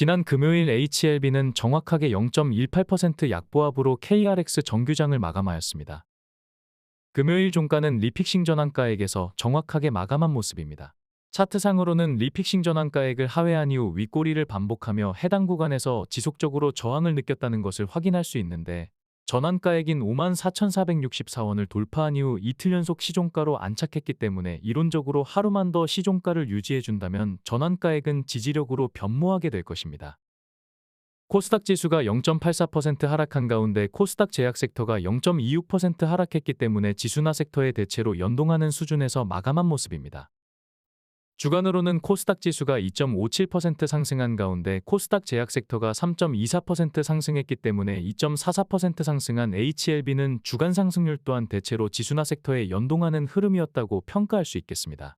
지난 금요일 HLB는 정확하게 0.18% 약보합으로 KRX 정규장을 마감하였습니다. 금요일 종가는 리픽싱 전환가액에서 정확하게 마감한 모습입니다. 차트상으로는 리픽싱 전환가액을 하회한 이후 윗꼬리를 반복하며 해당 구간에서 지속적으로 저항을 느꼈다는 것을 확인할 수 있는데, 전환가액인 54,464원을 돌파한 이후 이틀 연속 시종가로 안착했기 때문에 이론적으로 하루만 더 시종가를 유지해준다면 전환가액은 지지력으로 변모하게 될 것입니다. 코스닥 지수가 0.84% 하락한 가운데 코스닥 제약 섹터가 0.26% 하락했기 때문에 지수나 섹터의 대체로 연동하는 수준에서 마감한 모습입니다. 주간으로는 코스닥 지수가 2.57% 상승한 가운데 코스닥 제약 섹터가 3.24% 상승했기 때문에 2.44% 상승한 HLB는 주간 상승률 또한 대체로 지수나 섹터에 연동하는 흐름이었다고 평가할 수 있겠습니다.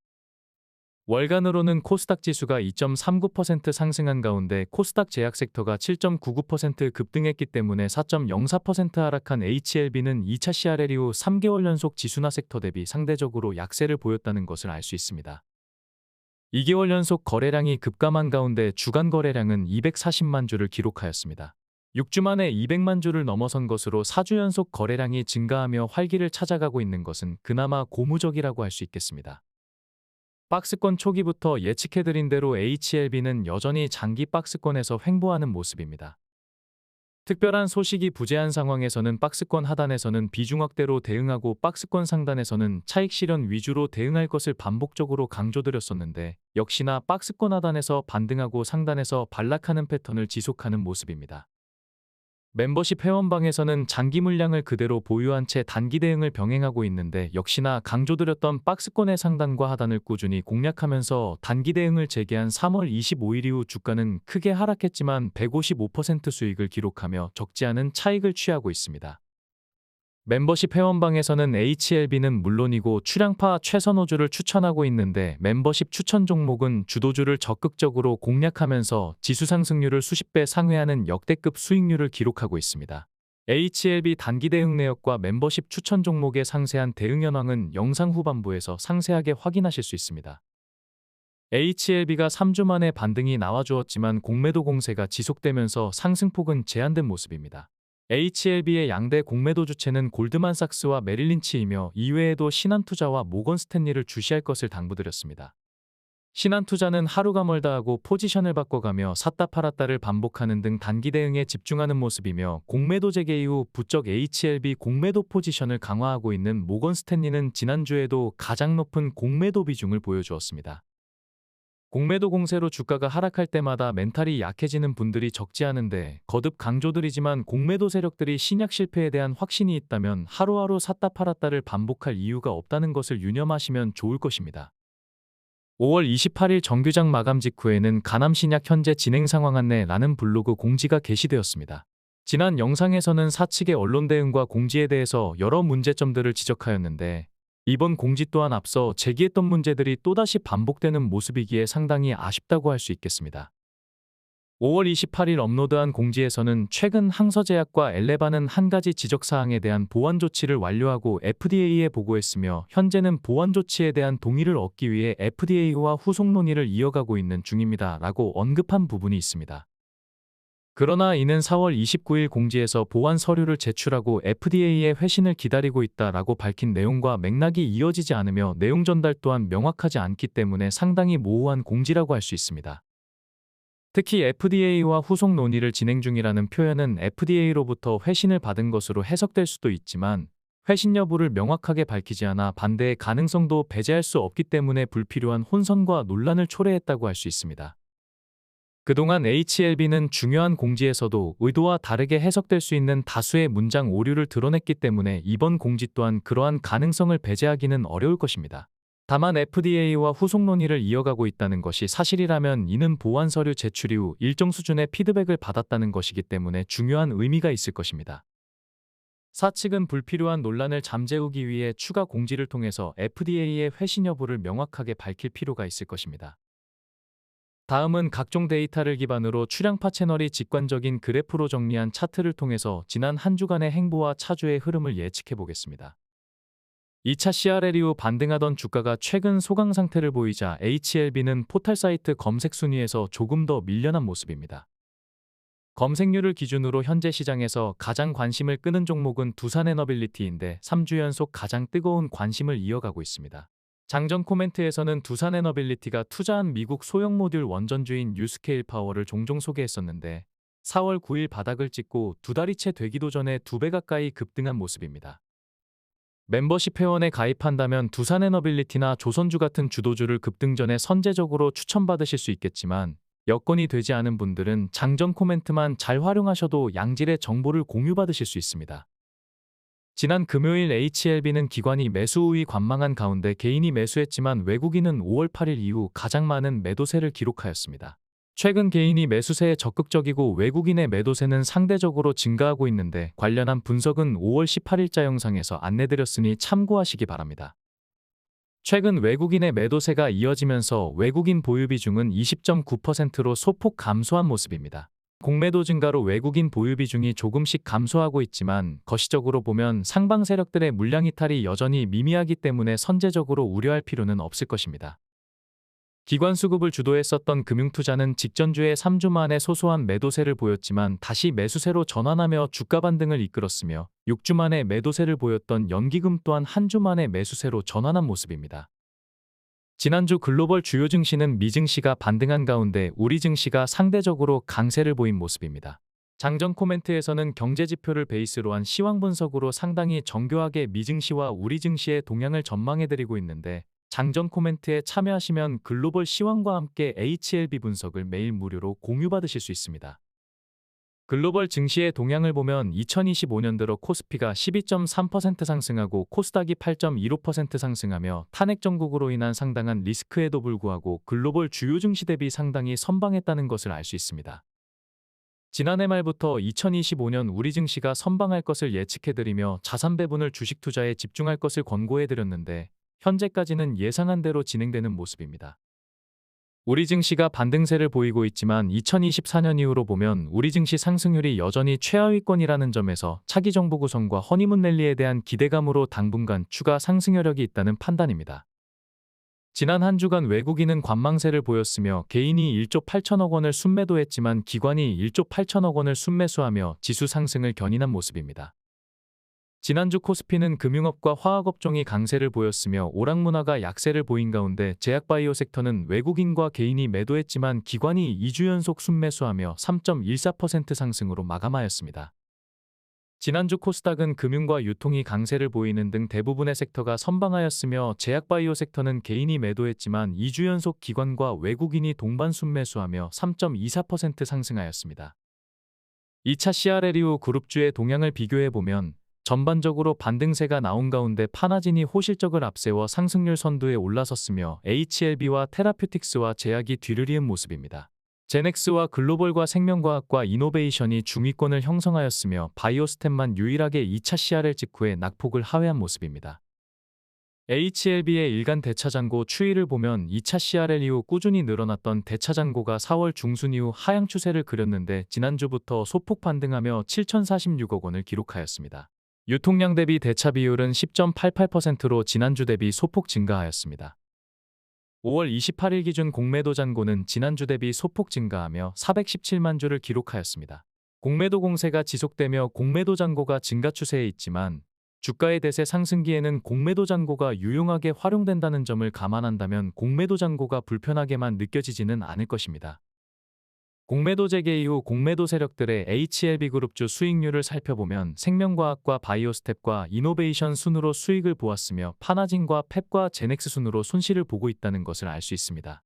월간으로는 코스닥 지수가 2.39% 상승한 가운데 코스닥 제약 섹터가 7.99% 급등했기 때문에 4.04% 하락한 HLB는 2차 CRL 이후 3개월 연속 지수나 sek터 대비 상대적으로 약세를 보였다는 것을 알 수 있습니다. 2개월 연속 거래량이 급감한 가운데 주간 거래량은 240만 주를 기록하였습니다. 6주 만에 200만 주를 넘어선 것으로 4주 연속 거래량이 증가하며 활기를 찾아가고 있는 것은 그나마 고무적이라고 할 수 있겠습니다. 박스권 초기부터 예측해드린 대로 HLB는 여전히 장기 박스권에서 횡보하는 모습입니다. 특별한 소식이 부재한 상황에서는 박스권 하단에서는 비중 확대로 대응하고 박스권 상단에서는 차익 실현 위주로 대응할 것을 반복적으로 강조드렸었는데, 역시나 박스권 하단에서 반등하고 상단에서 반락하는 패턴을 지속하는 모습입니다. 멤버십 회원방에서는 장기 물량을 그대로 보유한 채 단기 대응을 병행하고 있는데, 역시나 강조드렸던 박스권의 상단과 하단을 꾸준히 공략하면서 단기 대응을 재개한 3월 25일 이후 주가는 크게 하락했지만 155% 수익을 기록하며 적지 않은 차익을 취하고 있습니다. 멤버십 회원방에서는 HLB는 물론이고 출량파 최선호주를 추천하고 있는데, 멤버십 추천 종목은 주도주를 적극적으로 공략하면서 지수 상승률을 수십 배 상회하는 역대급 수익률을 기록하고 있습니다. HLB 단기 대응 내역과 멤버십 추천 종목의 상세한 대응 현황은 영상 후반부에서 상세하게 확인하실 수 있습니다. HLB가 3주 만에 반등이 나와주었지만 공매도 공세가 지속되면서 상승폭은 제한된 모습입니다. HLB의 양대 공매도 주체는 골드만삭스와 메릴린치이며 이외에도 신한투자와 모건스탠리를 주시할 것을 당부드렸습니다. 신한투자는 하루가 멀다 하고 포지션을 바꿔가며 샀다 팔았다를 반복하는 등 단기 대응에 집중하는 모습이며, 공매도 재개 이후 부쩍 HLB 공매도 포지션을 강화하고 있는 모건스탠리는 지난주에도 가장 높은 공매도 비중을 보여주었습니다. 공매도 공세로 주가가 하락할 때마다 멘탈이 약해지는 분들이 적지 않은데, 거듭 강조드리지만 공매도 세력들이 신약 실패에 대한 확신이 있다면 하루하루 샀다 팔았다를 반복할 이유가 없다는 것을 유념하시면 좋을 것입니다. 5월 28일 정규장 마감 직후에는 가남신약 현재 진행 상황 안내라는 블로그 공지가 게시되었습니다. 지난 영상에서는 사측의 언론 대응과 공지에 대해서 여러 문제점들을 지적하였는데, 이번 공지 또한 앞서 제기했던 문제들이 또다시 반복되는 모습이기에 상당히 아쉽다고 할 수 있겠습니다. 5월 28일 업로드한 공지에서는 최근 항서제약과 엘레바는 한 가지 지적사항에 대한 보완 조치를 완료하고 FDA에 보고했으며, 현재는 보완 조치에 대한 동의를 얻기 위해 FDA와 후속 논의를 이어가고 있는 중입니다 라고 언급한 부분이 있습니다. 그러나 이는 4월 29일 공지에서 보완 서류를 제출하고 FDA의 회신을 기다리고 있다라고 밝힌 내용과 맥락이 이어지지 않으며 내용 전달 또한 명확하지 않기 때문에 상당히 모호한 공지라고 할 수 있습니다. 특히 FDA와 후속 논의를 진행 중이라는 표현은 FDA로부터 회신을 받은 것으로 해석될 수도 있지만, 회신 여부를 명확하게 밝히지 않아 반대의 가능성도 배제할 수 없기 때문에 불필요한 혼선과 논란을 초래했다고 할 수 있습니다. 그동안 HLB는 중요한 공지에서도 의도와 다르게 해석될 수 있는 다수의 문장 오류를 드러냈기 때문에 이번 공지 또한 그러한 가능성을 배제하기는 어려울 것입니다. 다만 FDA와 후속 논의를 이어가고 있다는 것이 사실이라면 이는 보완 서류 제출 이후 일정 수준의 피드백을 받았다는 것이기 때문에 중요한 의미가 있을 것입니다. 사측은 불필요한 논란을 잠재우기 위해 추가 공지를 통해서 FDA의 회신 여부를 명확하게 밝힐 필요가 있을 것입니다. 다음은 각종 데이터를 기반으로 출량파 채널이 직관적인 그래프로 정리한 차트를 통해서 지난 한 주간의 행보와 차주의 흐름을 예측해 보겠습니다. 2차 CRL 이후 반등하던 주가가 최근 소강 상태를 보이자 HLB는 포털 사이트 검색 순위에서 조금 더 밀려난 모습입니다. 검색률을 기준으로 현재 시장에서 가장 관심을 끄는 종목은 두산에너빌리티인데 3주 연속 가장 뜨거운 관심을 이어가고 있습니다. 장전 코멘트에서는 두산에너빌리티가 투자한 미국 소형 모듈 원전주인 뉴스케일 파워를 종종 소개했었는데 4월 9일 바닥을 찍고 두 달이 채 되기도 전에 2배 가까이 급등한 모습입니다. 멤버십 회원에 가입한다면 두산에너빌리티나 조선주 같은 주도주를 급등 전에 선제적으로 추천받으실 수 있겠지만 여건이 되지 않은 분들은 장전 코멘트만 잘 활용하셔도 양질의 정보를 공유받으실 수 있습니다. 지난 금요일 HLB는 기관이 매수 우위 관망한 가운데 개인이 매수했지만 외국인은 5월 8일 이후 가장 많은 매도세를 기록하였습니다. 최근 개인이 매수세에 적극적이고 외국인의 매도세는 상대적으로 증가하고 있는데 관련한 분석은 5월 18일자 영상에서 안내드렸으니 참고하시기 바랍니다. 최근 외국인의 매도세가 이어지면서 외국인 보유 비중은 20.9%로 소폭 감소한 모습입니다. 공매도 증가로 외국인 보유 비중이 조금씩 감소하고 있지만 거시적으로 보면 상방 세력들의 물량 이탈이 여전히 미미하기 때문에 선제적으로 우려할 필요는 없을 것입니다. 기관 수급을 주도했었던 금융투자는 직전주에 3주 만에 소소한 매도세를 보였지만 다시 매수세로 전환하며 주가 반등을 이끌었으며 6주 만에 매도세를 보였던 연기금 또한 한 주 만에 매수세로 전환한 모습입니다. 지난주 글로벌 주요 증시는 미 증시가 반등한 가운데 우리 증시가 상대적으로 강세를 보인 모습입니다. 장전 코멘트에서는 경제 지표를 베이스로 한 시황 분석으로 상당히 정교하게 미 증시와 우리 증시의 동향을 전망해드리고 있는데 장전 코멘트에 참여하시면 글로벌 시황과 함께 HLB 분석을 매일 무료로 공유받으실 수 있습니다. 글로벌 증시의 동향을 보면 2025년 들어 코스피가 12.3% 상승하고 코스닥이 8.15% 상승하며 탄핵 정국으로 인한 상당한 리스크에도 불구하고 글로벌 주요 증시 대비 상당히 선방했다는 것을 알 수 있습니다. 지난해 말부터 2025년 우리 증시가 선방할 것을 예측해드리며 자산 배분을 주식 투자에 집중할 것을 권고해드렸는데 현재까지는 예상한 대로 진행되는 모습입니다. 우리 증시가 반등세를 보이고 있지만 2024년 이후로 보면 우리 증시 상승률이 여전히 최하위권이라는 점에서 차기 정부 구성과 허니문 랠리에 대한 기대감으로 당분간 추가 상승 여력이 있다는 판단입니다. 지난 한 주간 외국인은 관망세를 보였으며 개인이 1조 8천억 원을 순매도했지만 기관이 1조 8천억 원을 순매수하며 지수 상승을 견인한 모습입니다. 지난주 코스피는 금융업과 화학업종이 강세를 보였으며 오락문화가 약세를 보인 가운데 제약바이오 섹터는 외국인과 개인이 매도했지만 기관이 2주 연속 순매수하며 3.14% 상승으로 마감하였습니다. 지난주 코스닥은 금융과 유통이 강세를 보이는 등 대부분의 섹터가 선방하였으며 제약바이오 섹터는 개인이 매도했지만 2주 연속 기관과 외국인이 동반 순매수하며 3.24% 상승하였습니다. 2차 CRL 이후 그룹주의 동향을 비교해보면 전반적으로 반등세가 나온 가운데 파나진이 호실적을 앞세워 상승률 선두에 올라섰으며 HLB와 테라퓨틱스와 제약이 뒤를 이은 모습입니다. 제넥스와 글로벌과 생명과학과 이노베이션이 중위권을 형성하였으며 바이오스템만 유일하게 2차 CRL 직후에 낙폭을 하회한 모습입니다. HLB의 일간 대차잔고 추이를 보면 2차 CRL 이후 꾸준히 늘어났던 대차잔고가 4월 중순 이후 하향 추세를 그렸는데 지난주부터 소폭 반등하며 7,046억 원을 기록하였습니다. 유통량 대비 대차 비율은 10.88%로 지난주 대비 소폭 증가하였습니다. 5월 28일 기준 공매도 잔고는 지난주 대비 소폭 증가하며 417만 주를 기록하였습니다. 공매도 공세가 지속되며 공매도 잔고가 증가 추세에 있지만 주가의 대세 상승기에는 공매도 잔고가 유용하게 활용된다는 점을 감안한다면 공매도 잔고가 불편하게만 느껴지지는 않을 것입니다. 공매도 재개 이후 공매도 세력들의 HLB 그룹주 수익률을 살펴보면 생명과학과 바이오스텝과 이노베이션 순으로 수익을 보았으며 파나진과 펩과 제넥스 순으로 손실을 보고 있다는 것을 알 수 있습니다.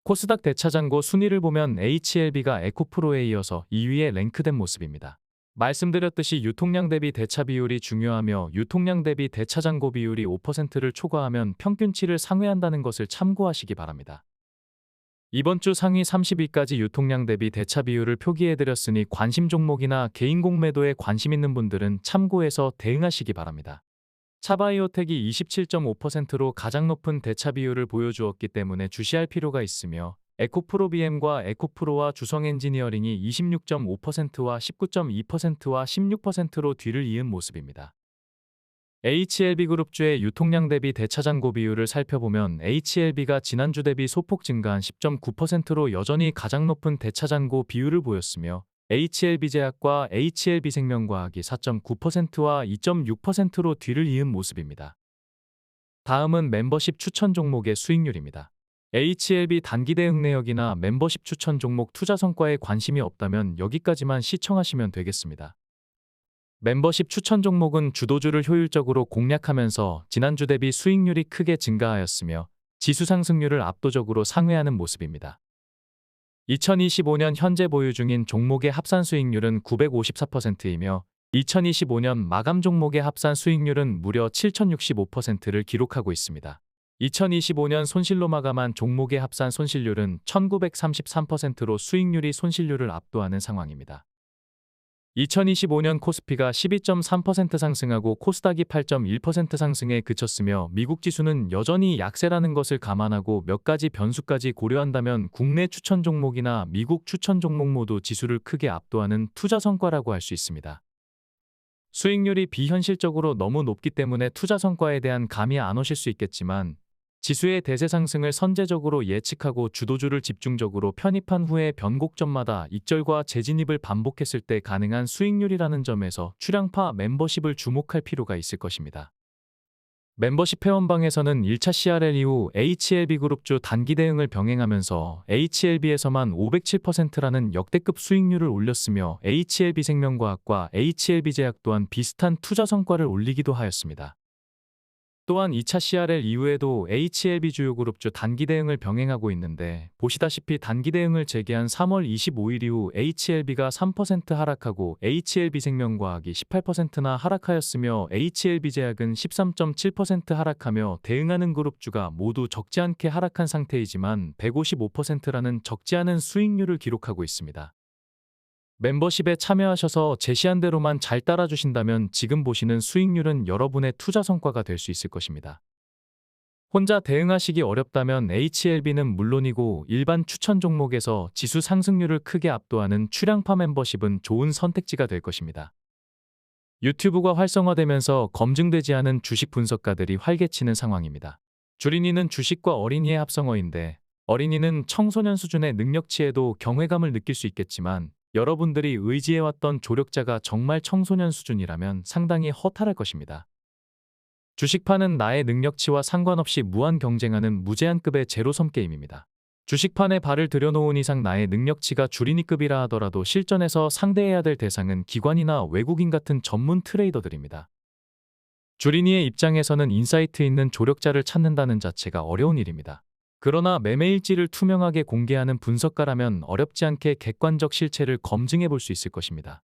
코스닥 대차잔고 순위를 보면 HLB가 에코프로에 이어서 2위에 랭크된 모습입니다. 말씀드렸듯이 유통량 대비 대차 비율이 중요하며 유통량 대비 대차잔고 비율이 5%를 초과하면 평균치를 상회한다는 것을 참고하시기 바랍니다. 이번 주 상위 30위까지 유통량 대비 대차 비율을 표기해드렸으니 관심 종목이나 개인 공매도에 관심 있는 분들은 참고해서 대응하시기 바랍니다. 차바이오텍이 27.5%로 가장 높은 대차 비율을 보여주었기 때문에 주시할 필요가 있으며 에코프로비엠과 에코프로와 주성엔지니어링이 26.5%와 19.2%와 16%로 뒤를 이은 모습입니다. HLB그룹주의 유통량 대비 대차잔고 비율을 살펴보면 HLB가 지난주 대비 소폭 증가한 10.9%로 여전히 가장 높은 대차잔고 비율을 보였으며 HLB제약과 HLB생명과학이 4.9%와 2.6%로 뒤를 이은 모습입니다. 다음은 멤버십 추천 종목의 수익률입니다. HLB 단기 대응 내역이나 멤버십 추천 종목 투자 성과에 관심이 없다면 여기까지만 시청하시면 되겠습니다. 멤버십 추천 종목은 주도주를 효율적으로 공략하면서 지난주 대비 수익률이 크게 증가하였으며 지수 상승률을 압도적으로 상회하는 모습입니다. 2025년 현재 보유 중인 종목의 합산 수익률은 954%이며 2025년 마감 종목의 합산 수익률은 무려 7,065%를 기록하고 있습니다. 2025년 손실로 마감한 종목의 합산 손실률은 1,933%로 수익률이 손실률을 압도하는 상황입니다. 2025년 코스피가 12.3% 상승하고 코스닥이 8.1% 상승에 그쳤으며 미국 지수는 여전히 약세라는 것을 감안하고 몇 가지 변수까지 고려한다면 국내 추천 종목이나 미국 추천 종목 모두 지수를 크게 압도하는 투자 성과라고 할 수 있습니다. 수익률이 비현실적으로 너무 높기 때문에 투자 성과에 대한 감이 안 오실 수 있겠지만 지수의 대세 상승을 선제적으로 예측하고 주도주를 집중적으로 편입한 후에 변곡점마다 익절과 재진입을 반복했을 때 가능한 수익률이라는 점에서 출량파 멤버십을 주목할 필요가 있을 것입니다. 멤버십 회원방에서는 1차 CRL 이후 HLB그룹주 단기 대응을 병행하면서 HLB에서만 507%라는 역대급 수익률을 올렸으며 HLB생명과학과 HLB제약 또한 비슷한 투자 성과를 올리기도 하였습니다. 또한 2차 CRL 이후에도 HLB 주요그룹주 단기 대응을 병행하고 있는데 보시다시피 단기 대응을 재개한 3월 25일 이후 HLB가 3% 하락하고 HLB생명과학이 18%나 하락하였으며 HLB제약은 13.7% 하락하며 대응하는 그룹주가 모두 적지 않게 하락한 상태이지만 155%라는 적지 않은 수익률을 기록하고 있습니다. 멤버십에 참여하셔서 제시한 대로만 잘 따라주신다면 지금 보시는 수익률은 여러분의 투자 성과가 될 수 있을 것입니다. 혼자 대응하시기 어렵다면 HLB는 물론이고 일반 추천 종목에서 지수 상승률을 크게 압도하는 출량파 멤버십은 좋은 선택지가 될 것입니다. 유튜브가 활성화되면서 검증되지 않은 주식 분석가들이 활개치는 상황입니다. 주린이는 주식과 어린이의 합성어인데 어린이는 청소년 수준의 능력치에도 경외감을 느낄 수 있겠지만 여러분들이 의지해왔던 조력자가 정말 청소년 수준이라면 상당히 허탈할 것입니다. 주식판은 나의 능력치와 상관없이 무한 경쟁하는 무제한급의 제로섬 게임입니다. 주식판에 발을 들여놓은 이상 나의 능력치가 주린이급이라 하더라도 실전에서 상대해야 될 대상은 기관이나 외국인 같은 전문 트레이더들입니다. 주린이의 입장에서는 인사이트 있는 조력자를 찾는다는 자체가 어려운 일입니다. 그러나 매매일지를 투명하게 공개하는 분석가라면 어렵지 않게 객관적 실체를 검증해 볼 수 있을 것입니다.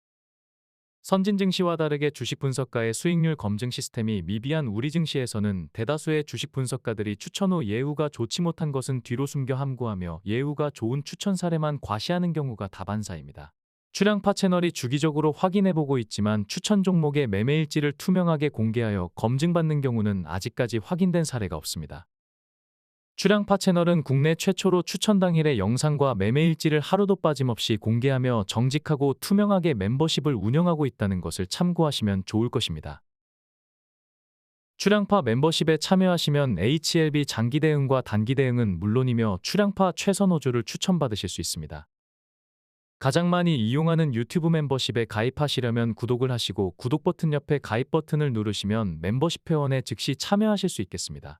선진 증시와 다르게 주식 분석가의 수익률 검증 시스템이 미비한 우리 증시에서는 대다수의 주식 분석가들이 추천 후 예후가 좋지 못한 것은 뒤로 숨겨 함구하며 예후가 좋은 추천 사례만 과시하는 경우가 다반사입니다. 출량파 채널이 주기적으로 확인해보고 있지만 추천 종목의 매매일지를 투명하게 공개하여 검증받는 경우는 아직까지 확인된 사례가 없습니다. 출량파 채널은 국내 최초로 추천 당일의 영상과 매매일지를 하루도 빠짐없이 공개하며 정직하고 투명하게 멤버십을 운영하고 있다는 것을 참고하시면 좋을 것입니다. 출량파 멤버십에 참여하시면 HLB 장기 대응과 단기 대응은 물론이며 출량파 최선 호주를 추천받으실 수 있습니다. 가장 많이 이용하는 유튜브 멤버십에 가입하시려면 구독을 하시고 구독 버튼 옆에 가입 버튼을 누르시면 멤버십 회원에 즉시 참여하실 수 있겠습니다.